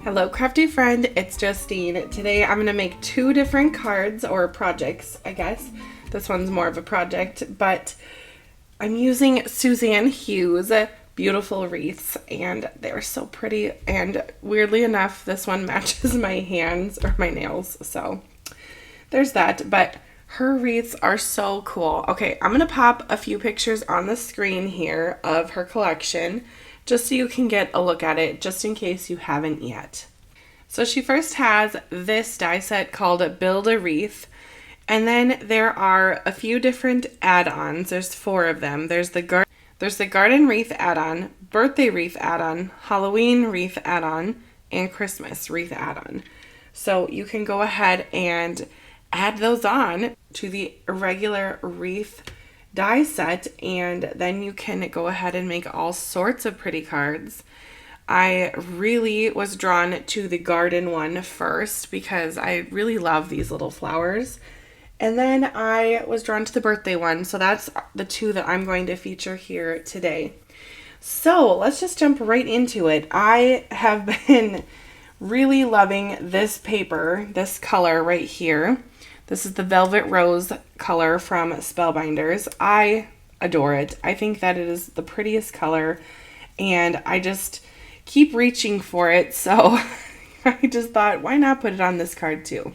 Hello crafty friend, it's Justine. Today I'm going to make two different cards, or projects I guess. This one's more of a project, but I'm using Suzanne Hughes' beautiful wreaths, and they're so pretty, and weirdly enough this one matches my hands or my nails, so there's that. But her wreaths are so cool. Okay, I'm going to pop a few pictures on the screen here of her collection just so you can get a look at it, just in case you haven't yet. So she first has this die set called Build a Wreath, and then there are a few different add-ons. There's 4 of them. There's the Garden Wreath add-on, Birthday Wreath add-on, Halloween Wreath add-on, and Christmas Wreath add-on. So you can go ahead and add those on to the regular wreath die set, and then you can go ahead and make all sorts of pretty cards. I really was drawn to the garden one first because I really love these little flowers, and then I was drawn to the birthday one, so that's the 2 that I'm going to feature here today. So let's just jump right into it. I have been really loving this paper, this color right here. This is the Velvet Rose color from Spellbinders. I adore it. I think that it is the prettiest color, and I just keep reaching for it, so I just thought, why not put it on this card too?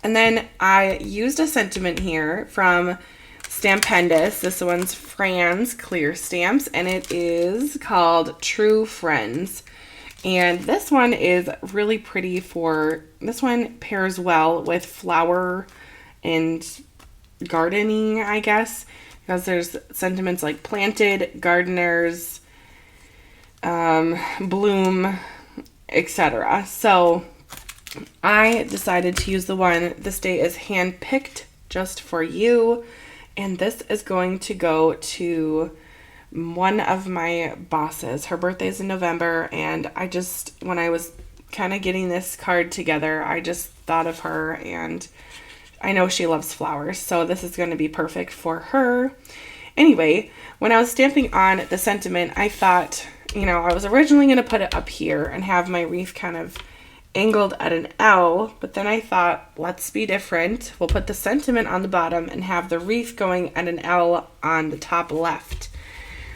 And then I used a sentiment here from Spellbinders. This one's Fran's clear stamps, and it is called True Friends. And this one is really pretty this one pairs well with flower and gardening, I guess, because there's sentiments like planted, gardeners, bloom, etc. So I decided to use the one, this day is hand-picked just for you, and this is going to go to one of my bosses. Her birthday's in November, and when I was kind of getting this card together, I just thought of her, and I know she loves flowers, so this is going to be perfect for her. Anyway, when I was stamping on the sentiment, I thought, I was originally going to put it up here and have my wreath kind of angled at an L, but then I thought, let's be different. We'll put the sentiment on the bottom and have the wreath going at an L on the top left.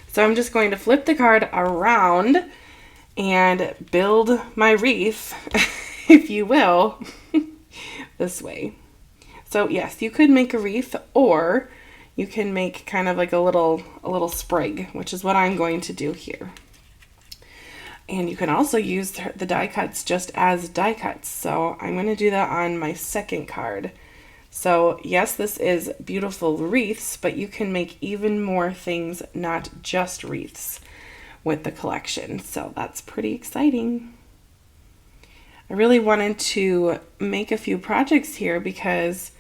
So I'm just going to flip the card around and build my wreath, if you will, this way. So yes, you could make a wreath, or you can make kind of like a little sprig, which is what I'm going to do here. And you can also use the die cuts just as die cuts. So I'm going to do that on my second card. So yes, this is beautiful wreaths, but you can make even more things, not just wreaths, with the collection. So that's pretty exciting. I really wanted to make a few projects here because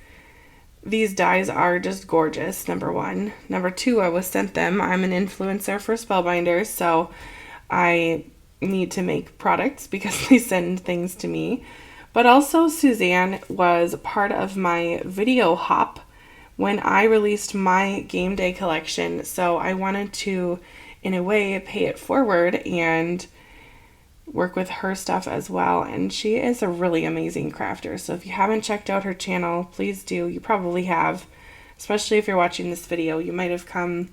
these dies are just gorgeous, number 1. Number 2, I was sent them. I'm an influencer for Spellbinders, so I need to make products because they send things to me. But also Suzanne was part of my video hop when I released my game day collection, so I wanted to, in a way, pay it forward and work with her stuff as well. And she is a really amazing crafter, so if you haven't checked out her channel, please do. You probably have, especially if you're watching this video. You might have come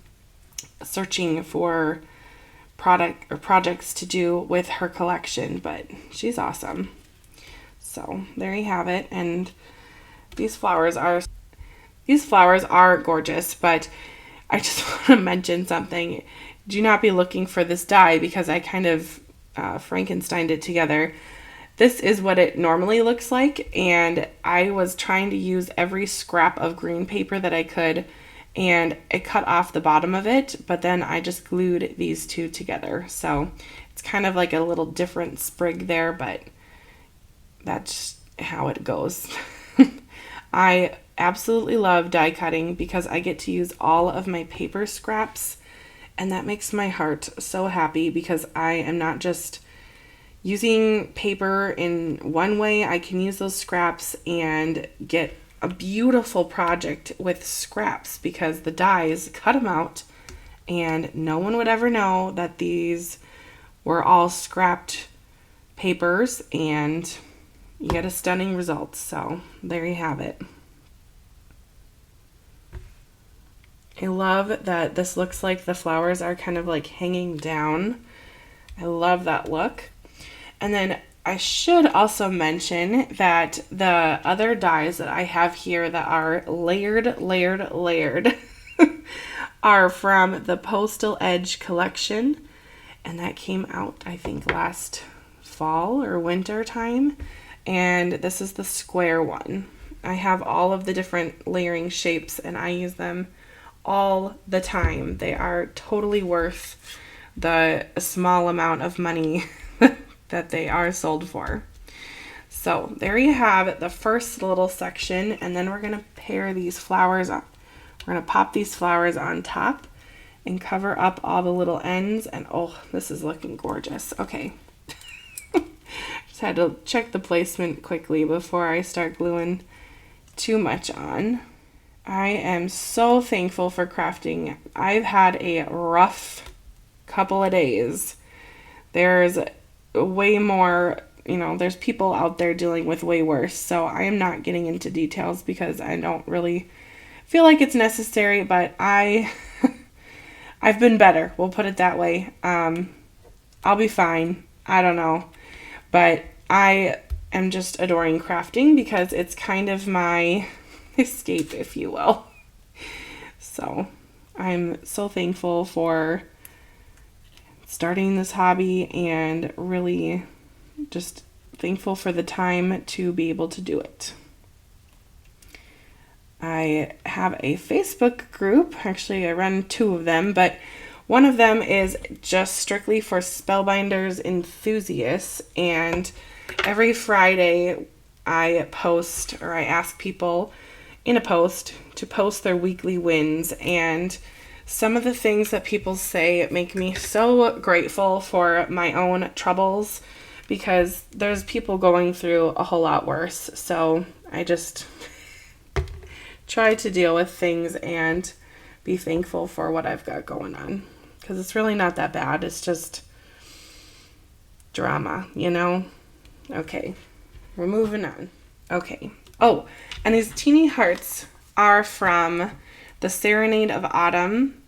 searching for projects to do with her collection, but she's awesome. So there you have it, and these flowers are gorgeous, but I just want to mention something. Do not be looking for this die because I kind of Frankensteined it together. This is what it normally looks like, and I was trying to use every scrap of green paper that I could, and it cut off the bottom of it, but then I just glued these 2 together. So it's kind of like a little different sprig there, but that's how it goes. I absolutely love die cutting because I get to use all of my paper scraps, and that makes my heart so happy because I am not just using paper in one way. I can use those scraps and get a beautiful project with scraps because the dies cut them out, and no one would ever know that these were all scrapped papers, and you get a stunning result. So there you have it. I love that this looks like the flowers are kind of like hanging down. I love that look. And then I should also mention that the other dies that I have here that are layered are from the Postal Edge collection. And that came out, I think, last fall or winter time. And this is the square one. I have all of the different layering shapes and I use them all the time. They are totally worth the small amount of money that they are sold for. So there you have the first little section, and then we're going to pair these flowers on. We're going to pop these flowers on top and cover up all the little ends, and oh, this is looking gorgeous. Okay. Just had to check the placement quickly before I start gluing too much on. I am so thankful for crafting. I've had a rough couple of days. There's way more, there's people out there dealing with way worse. So I am not getting into details because I don't really feel like it's necessary, but I've been better. We'll put it that way. I'll be fine. I don't know. But I am just adoring crafting because it's kind of my escape, if you will. So I'm so thankful for starting this hobby and really just thankful for the time to be able to do it. I have a Facebook group. Actually, I run two of them, but one of them is just strictly for Spellbinders enthusiasts, and every Friday I post, or I ask people in a post to post their weekly wins, and some of the things that people say make me so grateful for my own troubles, because there's people going through a whole lot worse. So I just try to deal with things and be thankful for what I've got going on, because it's really not that bad. It's just drama, Okay, we're moving on. Okay. Oh, and these teeny hearts are from the Serenade of Autumn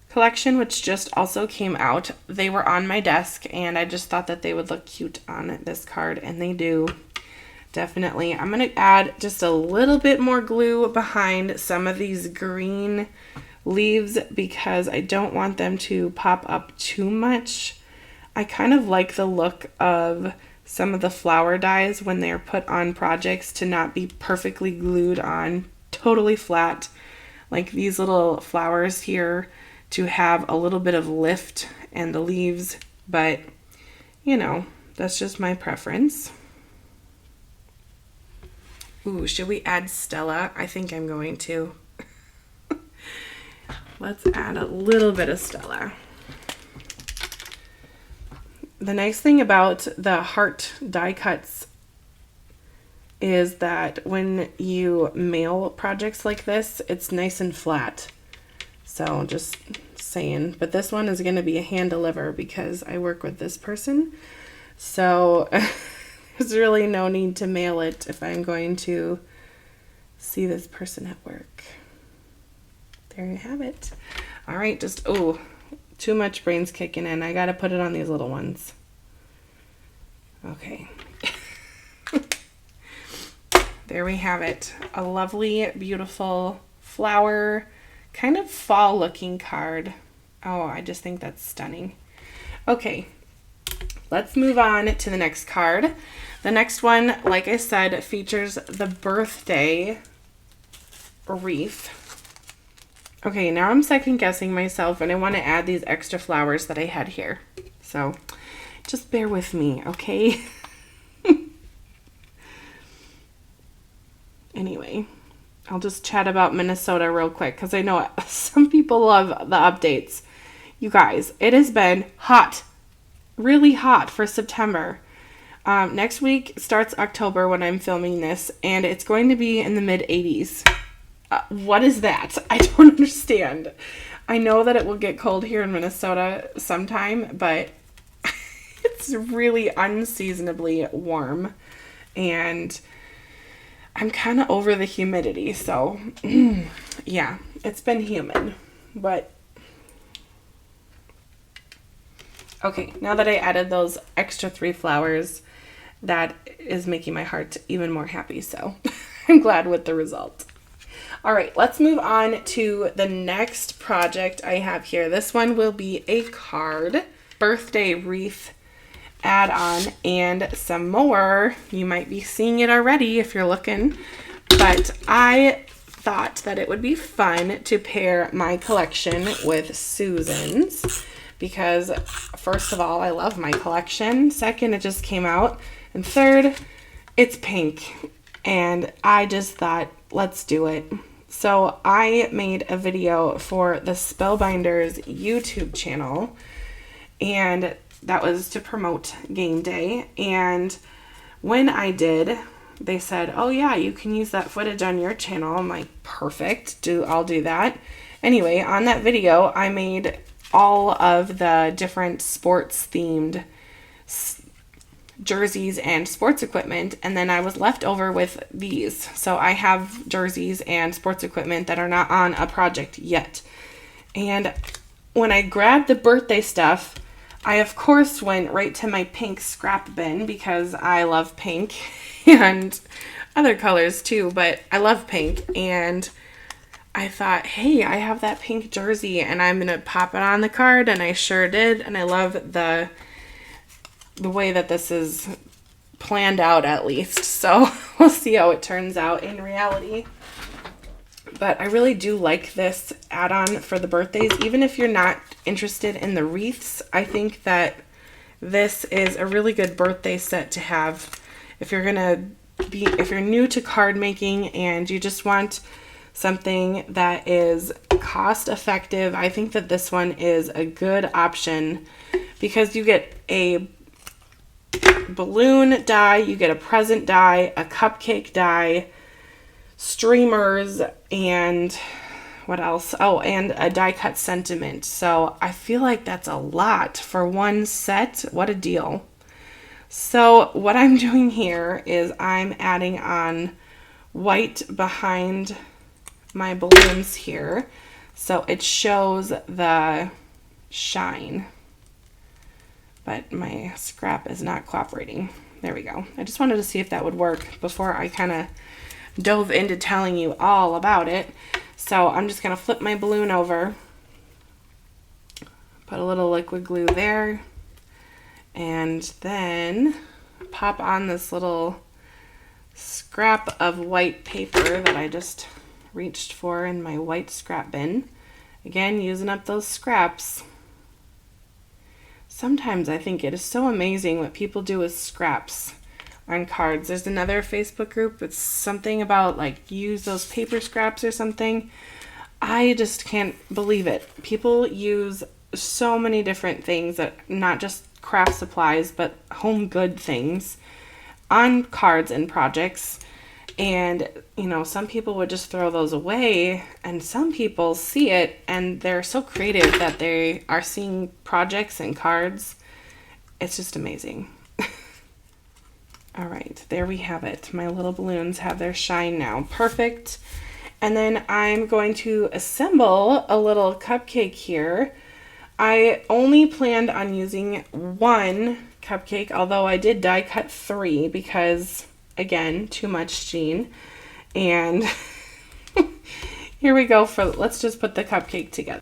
collection, which just also came out. They were on my desk, and I just thought that they would look cute on this card, and they do. Definitely. I'm going to add just a little bit more glue behind some of these green leaves because I don't want them to pop up too much. I kind of like the look of some of the flower dies when they're put on projects to not be perfectly glued on totally flat, like these little flowers here, to have a little bit of lift and the leaves, but that's just my preference. Ooh, should we add Stella? I think I'm going to. Let's add a little bit of Stella. The nice thing about the heart die cuts is that when you mail projects like this, it's nice and flat. So just saying. But this one is going to be a hand deliver because I work with this person. So there's really no need to mail it if I'm going to see this person at work. There you have it. All right, too much brains kicking in. I got to put it on these little ones. Okay. There we have it. A lovely, beautiful flower, kind of fall looking card. Oh, I just think that's stunning. Okay, let's move on to the next card. The next one, like I said, features the birthday wreath. Okay, now I'm second guessing myself and I want to add these extra flowers that I had here. So just bear with me, okay? Anyway, I'll just chat about Minnesota real quick because I know some people love the updates. You guys, it has been hot, really hot for September. Next week starts October when I'm filming this, and it's going to be in the mid-80s. What is that? I don't understand. I know that it will get cold here in Minnesota sometime, but It's really unseasonably warm, and I'm kind of over the humidity, so yeah, it's been humid, but okay, now that I added those extra 3 flowers, that is making my heart even more happy, so I'm glad with the result. All right, let's move on to the next project I have here. This one will be a card, birthday wreath add-on, and some more. You might be seeing it already if you're looking, but I thought that it would be fun to pair my collection with Susan's, because first of all, I love my collection. Second, it just came out. And third, it's pink. And I just thought, let's do it. So I made a video for the Spellbinders YouTube channel, and that was to promote game day. And when I did, they said, oh yeah, you can use that footage on your channel. I'm like, perfect, I'll do that. Anyway, on that video, I made all of the different sports themed jerseys and sports equipment, and then I was left over with these. So I have jerseys and sports equipment that are not on a project yet. And when I grabbed the birthday stuff, I of course went right to my pink scrap bin, because I love pink and other colors too, but I love pink. And I thought, hey, I have that pink jersey and I'm gonna pop it on the card, and I sure did. And I love the way that this is planned out, at least. So we'll see how it turns out in reality. But I really do like this add-on for the birthdays. Even if you're not interested in the wreaths, I think that this is a really good birthday set to have if you're new to card making and you just want something that is cost effective. I think that this one is a good option, because you get a balloon die, you get a present die, a cupcake die, streamers, and what else? Oh, and a die cut sentiment. So I feel like that's a lot for one set. What a deal. So what I'm doing here is I'm adding on white behind my balloons here, so it shows the shine. But my scrap is not cooperating. There we go. I just wanted to see if that would work before I kind of dove into telling you all about it. So I'm just going to flip my balloon over, put a little liquid glue there, and then pop on this little scrap of white paper that I just reached for in my white scrap bin. Again, using up those scraps. Sometimes I think it is so amazing what people do with scraps on cards. There's another Facebook group. It's something about like use those paper scraps or something. I just can't believe it. People use so many different things, that not just craft supplies, but home good things on cards and projects. And, you know, some people would just throw those away, and some people see it and they're so creative that they are seeing projects and cards. It's just amazing. All right, there we have it. My little balloons have their shine now. Perfect. And then I'm going to assemble a little cupcake here. I only planned on using one cupcake, although I did die cut 3 because, again, too much gene. And here we go let's just put the cupcake together.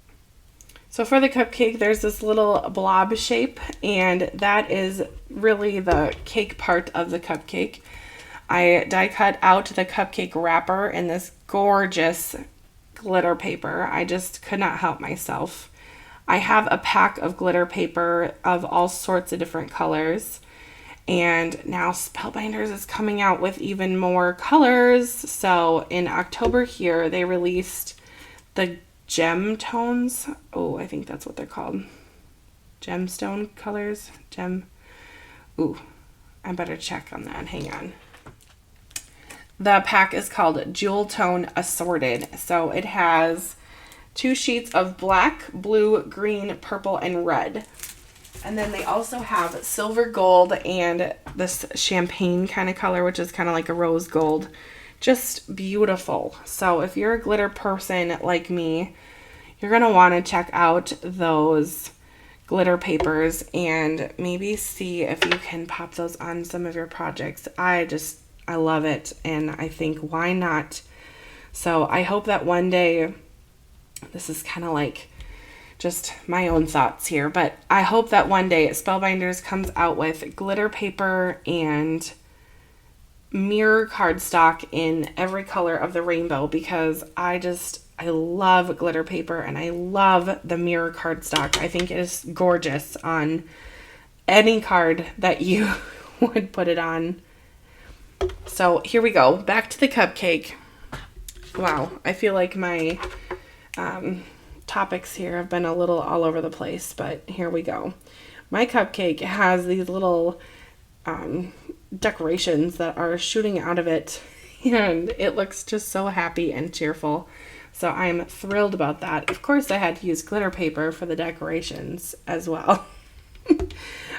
So for the cupcake, there's this little blob shape, and that is really the cake part of the cupcake. I die cut out the cupcake wrapper in this gorgeous glitter paper. I just could not help myself. I have a pack of glitter paper of all sorts of different colors. And now Spellbinders is coming out with even more colors. So in October here, they released the gem tones. Oh, I think that's what they're called. Gemstone colors. Ooh, I better check on that. Hang on. The pack is called Jewel Tone Assorted. So it has 2 sheets of black, blue, green, purple, and red. And then they also have silver gold and this champagne kind of color, which is kind of like a rose gold. Just beautiful. So if you're a glitter person like me, you're going to want to check out those glitter papers and maybe see if you can pop those on some of your projects. I love it, and I think why not? So I hope that one day, this is kind of like just my own thoughts here, but I hope that one day Spellbinders comes out with glitter paper and mirror cardstock in every color of the rainbow, because I love glitter paper and I love the mirror cardstock. I think it is gorgeous on any card that you would put it on. So here we go. Back to the cupcake. Wow, I feel like my topics here have been a little all over the place, but here we go. My cupcake has these little decorations that are shooting out of it, and it looks just so happy and cheerful. So I'm thrilled about that. Of course, I had to use glitter paper for the decorations as well.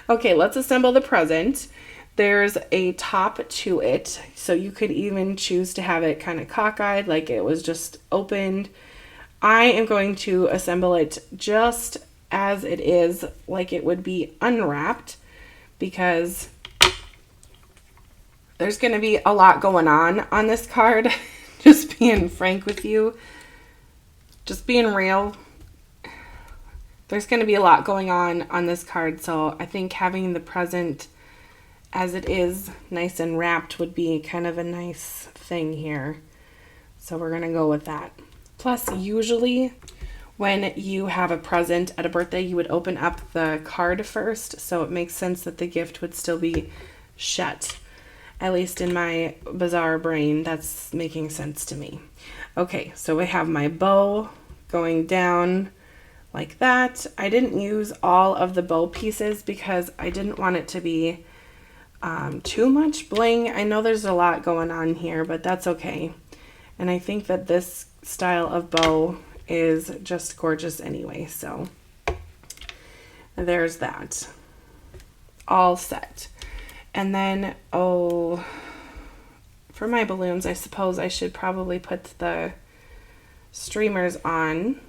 Okay, let's assemble the present. There's a top to it, so you could even choose to have it kind of cockeyed, like it was just opened. I am going to assemble it just as it is, like it would be unwrapped, because there's going to be a lot going on this card. Just being frank with you, just being real, there's going to be a lot going on this card, so I think having the present as it is nice and wrapped would be kind of a nice thing here. So we're going to go with that. Plus, usually when you have a present at a birthday, you would open up the card first, so it makes sense that the gift would still be shut. At least in my bizarre brain, that's making sense to me. Okay, so we have my bow going down like that. I didn't use all of the bow pieces because I didn't want it to be too much bling. I know there's a lot going on here, but that's okay. And I think that this style of bow is just gorgeous anyway, so there's that. All set. And then, for my balloons, I suppose I should probably put the streamers on.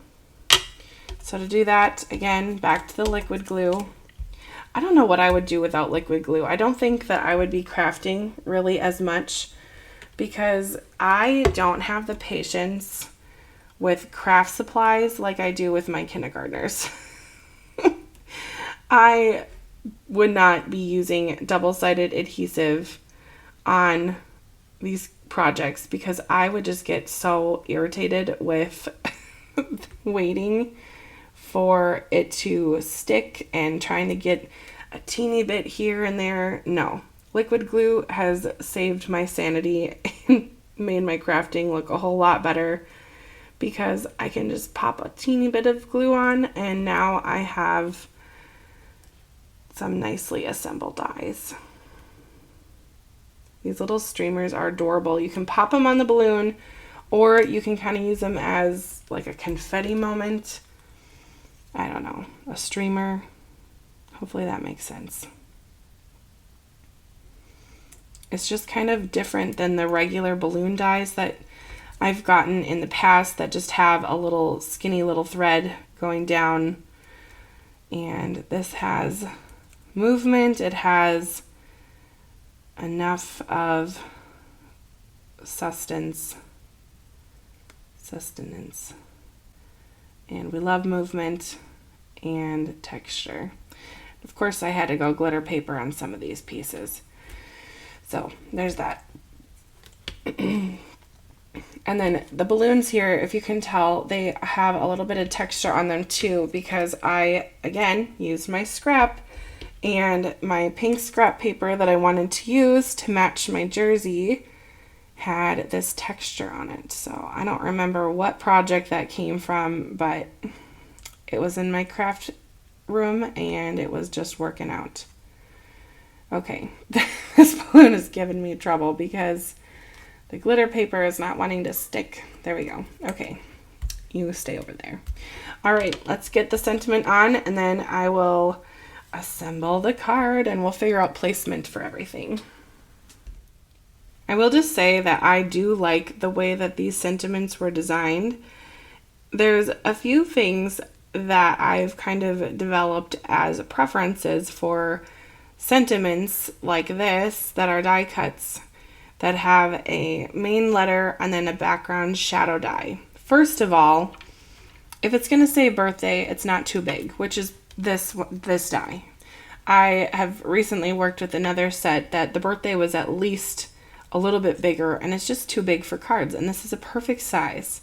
So to do that, again, back to the liquid glue. I don't know what I would do without liquid glue. I don't think that I would be crafting really as much, because I don't have the patience with craft supplies like I do with my kindergartners. I would not be using double-sided adhesive on these projects because I would just get so irritated with waiting for it to stick and trying to get a teeny bit here and there. No, liquid glue has saved my sanity and made my crafting look a whole lot better, because I can just pop a teeny bit of glue on and now I have some nicely assembled dies. These little streamers are adorable. You can pop them on the balloon, or you can kind of use them as like a confetti moment. I don't know, a streamer. Hopefully that makes sense. It's just kind of different than the regular balloon dies that I've gotten in the past that just have a little skinny little thread going down. And this has movement. It has enough of sustenance. And we love movement and texture. Of course, I had to go glitter paper on some of these pieces. So there's that. And then the balloons here, if you can tell, they have a little bit of texture on them too, because I, again, used my scrap, and my pink scrap paper that I wanted to use to match my jersey had this texture on it. So I don't remember what project that came from, but it was in my craft room and it was just working out. Okay, this balloon is giving me trouble because the glitter paper is not wanting to stick. There we go. Okay, you stay over there. All right, let's get the sentiment on, and then I will assemble the card and we'll figure out placement for everything. I will just say that I do like the way that these sentiments were designed. There's a few things that I've kind of developed as preferences for sentiments like this that are die cuts that have a main letter and then a background shadow die. First of all, if it's going to say birthday, it's not too big, which is this die. I have recently worked with another set that the birthday was at least a little bit bigger, and it's just too big for cards, and this is a perfect size.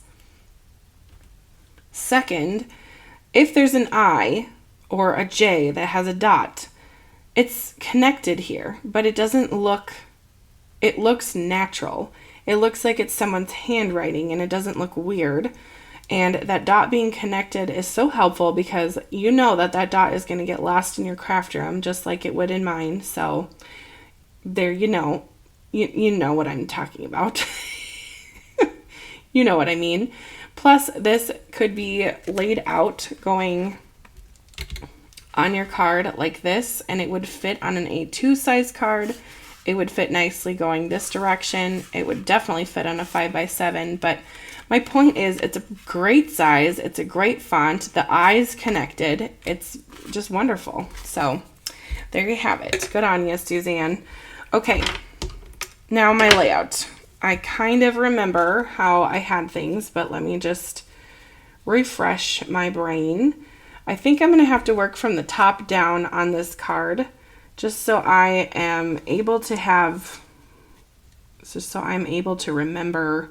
Second, if there's an I or a J that has a dot, it's connected here, but it doesn't look, it looks natural. It looks like it's someone's handwriting, and it doesn't look weird. And that dot being connected is so helpful because you know that that dot is going to get lost in your craft room just like it would in mine. So there, you know what I'm talking about. You know what I mean. Plus, this could be laid out going on your card like this, and it would fit on an A2 size card. It would fit nicely going this direction. It would definitely fit on a 5x7, but my point is it's a great size. It's a great font. The eye's connected. It's just wonderful. So there you have it. Good on you, Suzanne. Okay, now my layout. I kind of remember how I had things, but let me just refresh my brain. I think I'm going to have to work from the top down on this card just so I am able to remember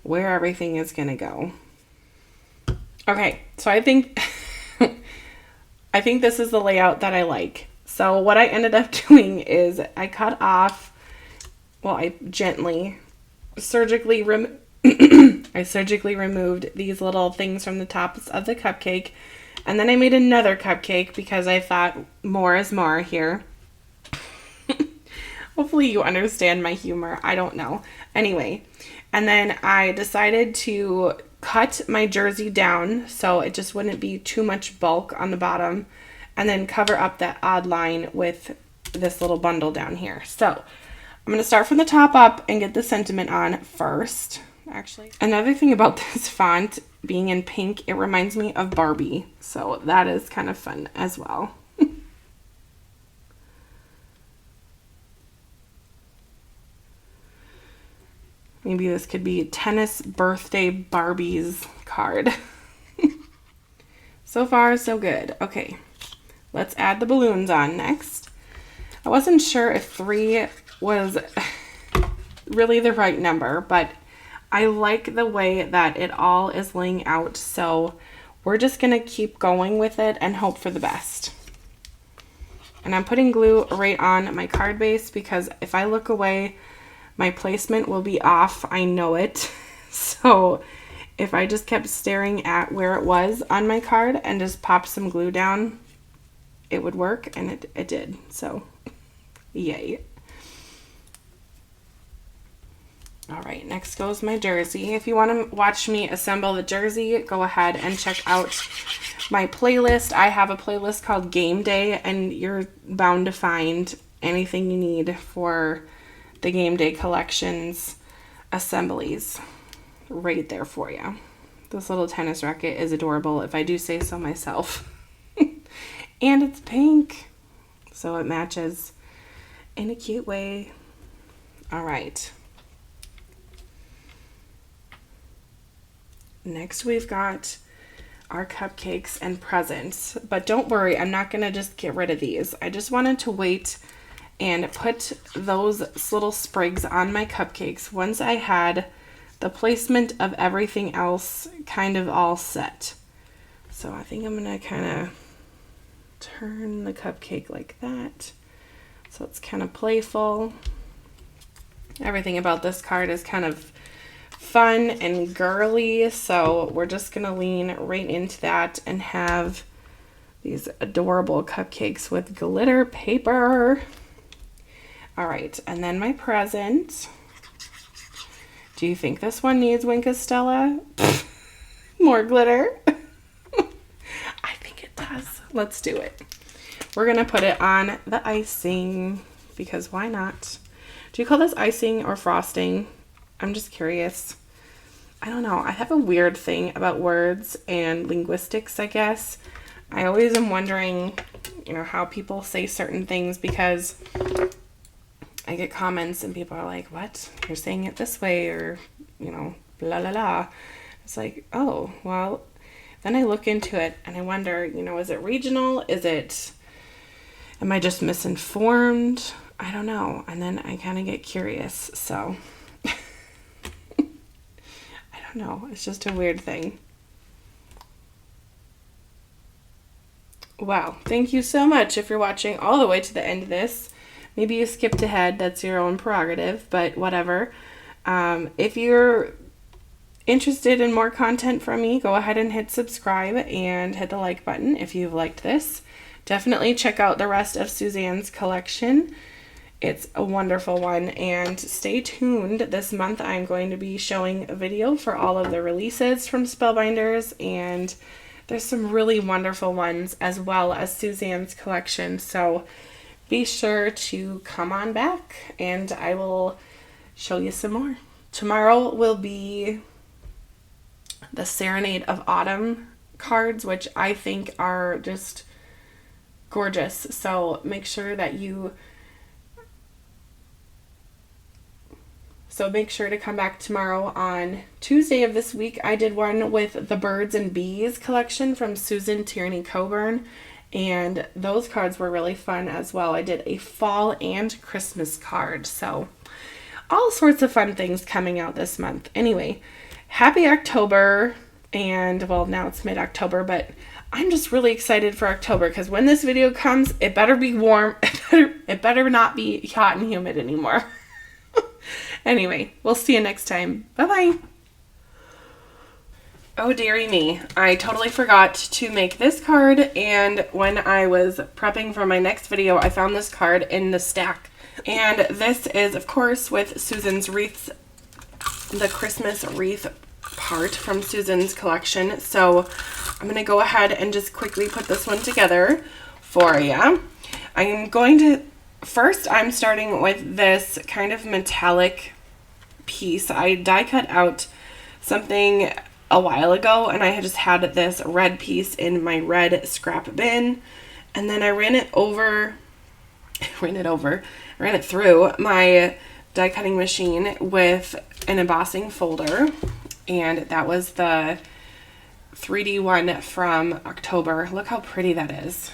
where everything is going to go. Okay, so I think this is the layout that I like. So what I ended up doing is I cut off, well, I surgically removed these little things from the tops of the cupcake, and then I made another cupcake because I thought more is more here. Hopefully you understand my humor. I don't know. Anyway, and then I decided to cut my jersey down so it just wouldn't be too much bulk on the bottom, and then cover up that odd line with this little bundle down here. So I'm going to start from the top up and get the sentiment on first. Actually, another thing about this font being in pink, it reminds me of Barbie. So that is kind of fun as well. Maybe this could be tennis birthday Barbie's card. So far, so good. Okay, let's add the balloons on next. I wasn't sure if 3 was really the right number, but I like the way that it all is laying out. So we're just going to keep going with it and hope for the best. And I'm putting glue right on my card base because if I look away, my placement will be off. I know it. So if I just kept staring at where it was on my card and just popped some glue down, it would work, and it did. So yay. All right, next goes my jersey. If you want to watch me assemble the jersey, go ahead and check out my playlist. I have a playlist called Game Day, and you're bound to find anything you need for the Game Day collections assemblies right there for you. This little tennis racket is adorable, if I do say so myself. And it's pink, so it matches in a cute way. All right. Next, we've got our cupcakes and presents, but don't worry, I'm not going to just get rid of these. I just wanted to wait and put those little sprigs on my cupcakes once I had the placement of everything else kind of all set. So I think I'm going to kind of turn the cupcake like that. So it's kind of playful. Everything about this card is kind of fun and girly, so we're just gonna lean right into that and have these adorable cupcakes with glitter paper. All right, and then my present. Do you think this one needs Wink Stella? More glitter? I think it does. Let's do it. we're going to put it on the icing because why not? Do you call this icing or frosting? I'm just curious. I don't know. I have a weird thing about words and linguistics, I guess. I always am wondering, you know, how people say certain things because I get comments and people are like, what? You're saying it this way, or, you know, blah, blah, blah. It's like, oh, well, then I look into it and I wonder, you know, is it regional? Am I just misinformed? I don't know. And then I kind of get curious. So I don't know. It's just a weird thing. Wow. Thank you so much if you're watching all the way to the end of this. Maybe you skipped ahead. That's your own prerogative, but whatever. If you're interested in more content from me, go ahead and hit subscribe and hit the like button if you've liked this. Definitely check out the rest of Suzanne's collection. It's a wonderful one, and stay tuned. This month I'm going to be showing a video for all of the releases from Spellbinders, and there's some really wonderful ones as well as Suzanne's collection, so be sure to come on back and I will show you some more. Tomorrow will be the Serenade of Autumn cards, which I think are just gorgeous, so make sure to come back tomorrow. On Tuesday of this week, I did one with the Birds and Bees collection from Susan Tierney Coburn, and those cards were really fun as well. I did a fall and Christmas card, so all sorts of fun things coming out this month. Anyway, happy October, and well, now it's mid-October, but I'm just really excited for October because when this video comes, it better be warm. It better not be hot and humid anymore. Anyway, we'll see you next time. Bye-bye. Oh, dearie me. I totally forgot to make this card, and when I was prepping for my next video, I found this card in the stack. And this is, of course, with Susan's Wreaths, the Christmas wreath part from Susan's collection. So I'm going to go ahead and just quickly put this one together for you. I'm starting with this kind of metallic piece. I die cut out something a while ago, and I had just had this red piece in my red scrap bin, and then I ran it through my die cutting machine with an embossing folder, and that was the 3D one from October. Look how pretty that is.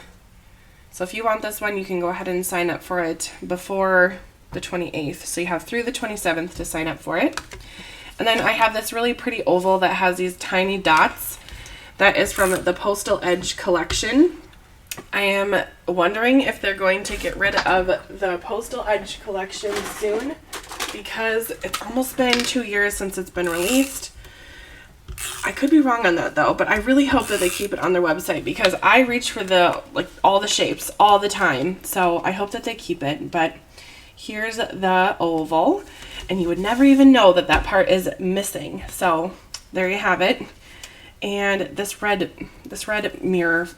So if you want this one, you can go ahead and sign up for it before the 28th. So you have through the 27th to sign up for it. And then I have this really pretty oval that has these tiny dots. That is from the Postal Edge collection. I am wondering if they're going to get rid of the Postal Edge collection soon, because it's almost been 2 years since it's been released. I could be wrong on that though, but I really hope that they keep it on their website because I reach for all the shapes all the time. So I hope that they keep it. But here's the oval, and you would never even know that that part is missing. So there you have it. And this red mirror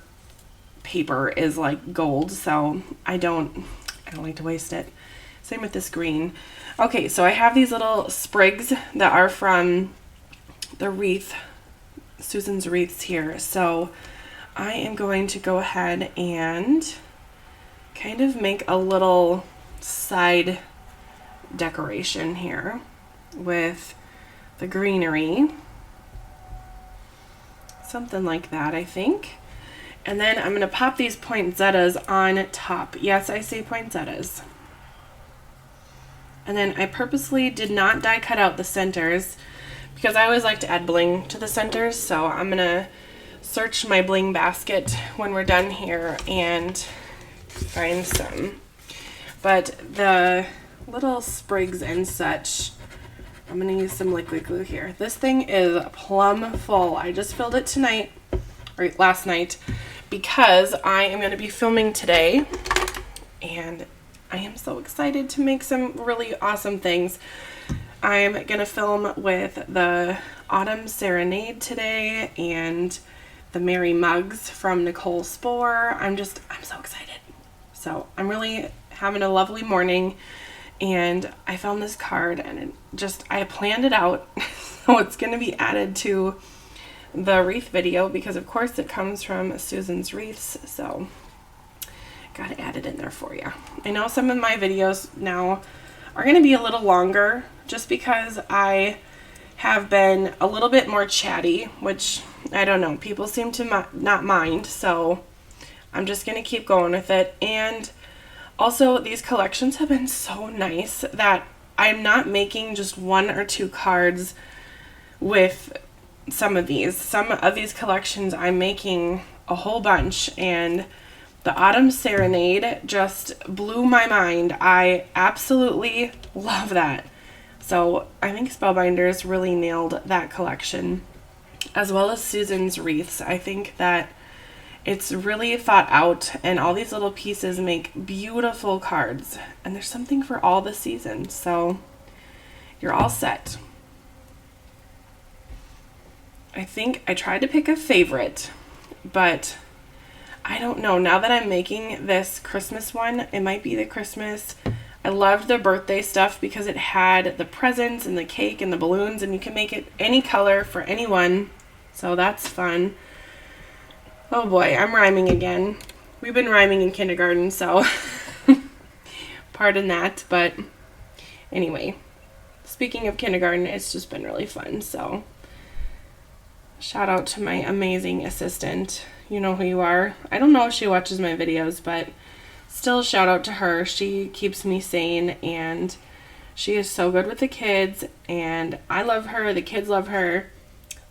paper is like gold, so I don't like to waste it. Same with this green. Okay, so I have these little sprigs that are from the wreath, Susan's Wreaths here. So I am going to go ahead and kind of make a little side decoration here with the greenery. Something like that, I think. And then I'm going to pop these poinsettias on top. Yes, I say poinsettias. And then I purposely did not die cut out the centers because I always like to add bling to the centers. So I'm going to search my bling basket when we're done here and find some. But the little sprigs and such, I'm going to use some liquid glue here. This thing is plumb full. I just filled it tonight, or last night, because I am going to be filming today, and I am so excited to make some really awesome things. I'm going to film with the Autumn Serenade today and the Merry Mugs from Nicole Spohr. I'm so excited. So I'm really having a lovely morning, and I found this card, and I planned it out. So it's going to be added to the wreath video because of course it comes from Susan's Wreaths, so gotta add it in there for you. I know some of my videos now are going to be a little longer just because I have been a little bit more chatty, which I don't know, people seem to not mind, so I'm just going to keep going with it. And also these collections have been so nice that I'm not making just 1 or 2 cards with some of these collections. I'm making a whole bunch, and the Autumn Serenade just blew my mind. I absolutely love that. So I think Spellbinders really nailed that collection, as well as Susan's Wreaths. I think that it's really thought out, and all these little pieces make beautiful cards, and there's something for all the seasons, so you're all set. I think I tried to pick a favorite, but I don't know. Now that I'm making this Christmas one, it might be the Christmas. I loved the birthday stuff because it had the presents and the cake and the balloons, and you can make it any color for anyone, so that's fun. Oh boy, I'm rhyming again. We've been rhyming in kindergarten, so pardon that, but anyway, speaking of kindergarten, it's just been really fun, so shout out to my amazing assistant. You know who you are. I don't know if she watches my videos, but still shout out to her. She keeps me sane, and she is so good with the kids, and I love her. The kids love her.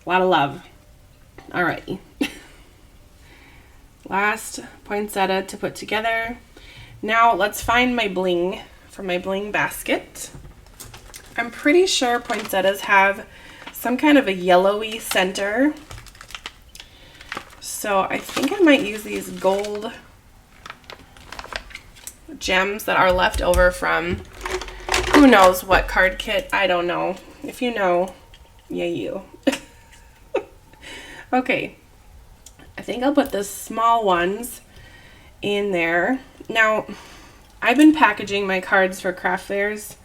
A lot of love. Alrighty. Last poinsettia to put together. Now let's find my bling for my bling basket. I'm pretty sure poinsettias have some kind of a yellowy center, so I think I might use these gold gems that are left over from who knows what card kit. I don't know. If you know, yeah, you. Okay, I think I'll put the small ones in there. Now, I've been packaging my cards for craft fairs,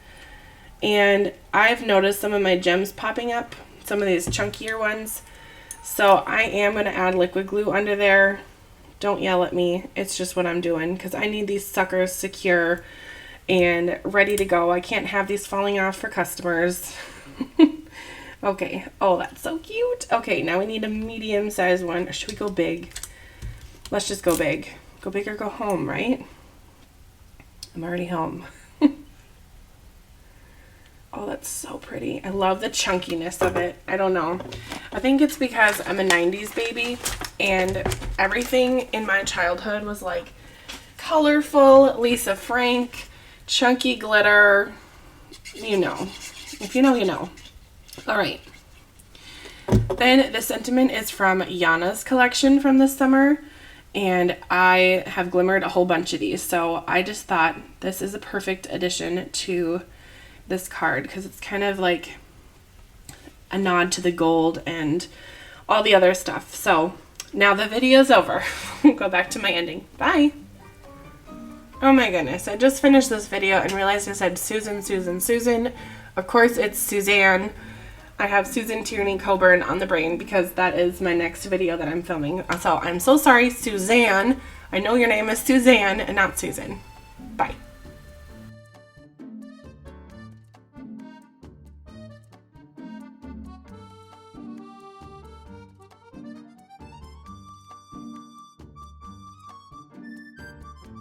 and I've noticed some of my gems popping up, some of these chunkier ones. So I am going to add liquid glue under there. Don't yell at me. It's just what I'm doing because I need these suckers secure and ready to go. I can't have these falling off for customers. Okay. Oh, that's so cute. Okay, now we need a medium-sized one. Or should we go big? Let's just go big. Go big or go home, right? I'm already home. Oh, that's so pretty. I love the chunkiness of it. I don't know. I think it's because I'm a 90s baby, and everything in my childhood was like colorful, Lisa Frank, chunky glitter. You know. If you know, you know. All right. Then the sentiment is from Yana's collection from this summer, and I have glimmered a whole bunch of these, so I just thought this is a perfect addition to this card because it's kind of like a nod to the gold and all the other stuff. So now the video's over. Go back to my ending. Bye. Oh my goodness, I just finished this video and realized I said Susan, Susan, Susan. Of course it's Suzanne. I have Susan Tierney Coburn on the brain because that is my next video that I'm filming. So I'm so sorry, Suzanne. I know your name is Suzanne and not Susan. Bye.